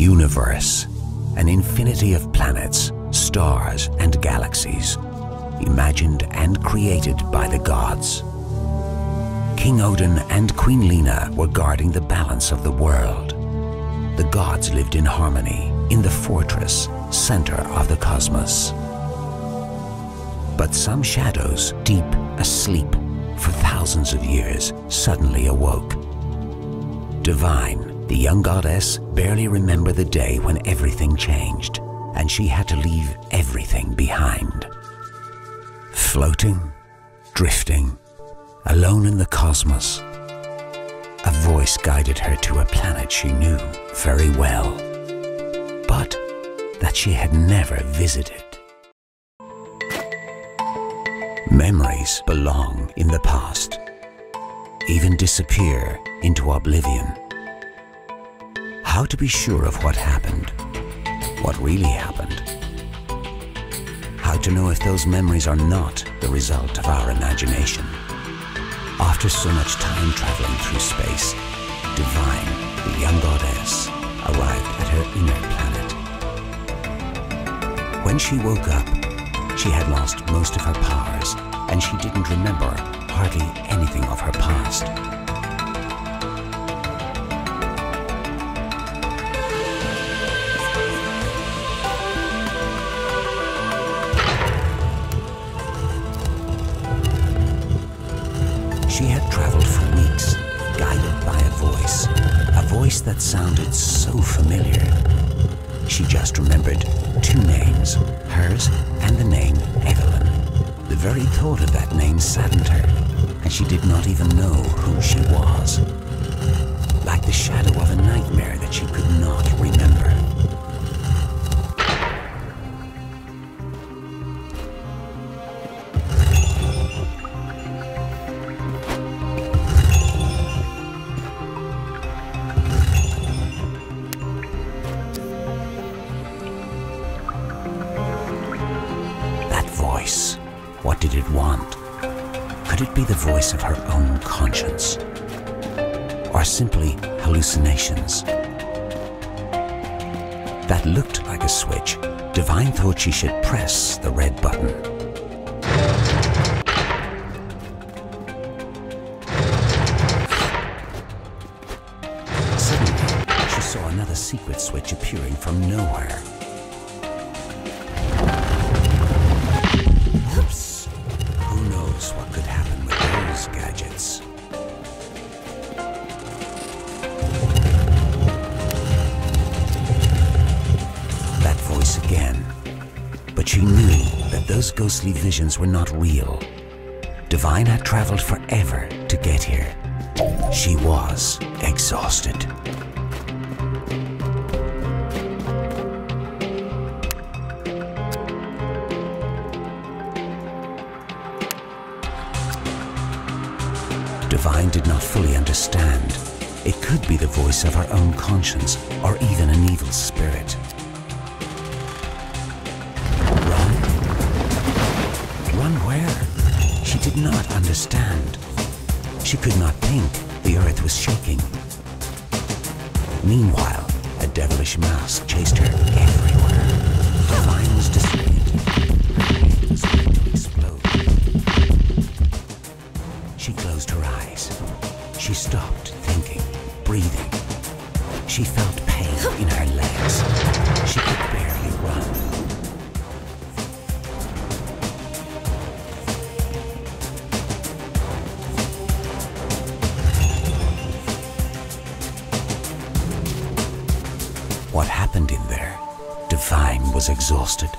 universe, an infinity of planets, stars, and galaxies, imagined and created by the gods. King Odin and Queen Lena were guarding the balance of the world. The gods lived in harmony in the fortress, center of the cosmos. But some shadows, deep asleep for thousands of years, suddenly awoke. Divine, the young goddess, barely remembered the day when everything changed, and she had to leave everything behind. Floating, drifting, alone in the cosmos, a voice guided her to a planet she knew very well, but that she had never visited. Memories belong in the past, even disappear into oblivion. How to be sure of what happened, what really happened? How to know if those memories are not the result of our imagination? After so much time traveling through space, Divine, the young goddess, arrived at her inner planet. When she woke up, she had lost most of her powers, and she didn't remember hardly anything of her past. She had traveled for weeks, guided by a voice that sounded so familiar. She just remembered two names, hers and the name Evelyn. The very thought of that name saddened her, and she did not even know who she was. Like the shadow of a nightmare that she could not remember. What did it want? Could it be the voice of her own conscience? Or simply hallucinations? That looked like a switch. Divine thought she should press the red button. Suddenly, she saw another secret switch appearing from nowhere. What could happen with those gadgets? That voice again. But she knew that those ghostly visions were not real. Divine had traveled forever to get here. She was exhausted. Divine did not fully understand. It could be the voice of her own conscience, or even an evil spirit. Run? Run where? She did not understand. She could not think. The earth was shaking. Meanwhile, a devilish mask chased her everywhere. Divine was disoriented. Her head was going to explode. She closed her eyes. She stopped thinking, breathing. She felt pain in her legs. She could barely run. What happened in there? Divine was exhausted.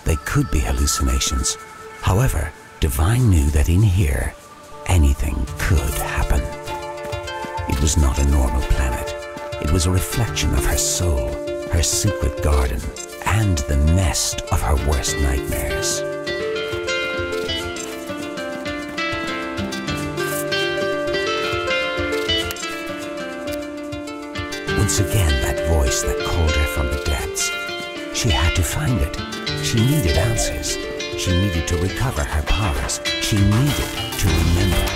They could be hallucinations. However, Divine knew that in here, anything could happen. It was not a normal planet. It was a reflection of her soul, her secret garden, and the nest of her worst nightmares. Once again, that voice that called her from the depths. She had to find it. She needed answers. She needed to recover her powers. She needed to remember.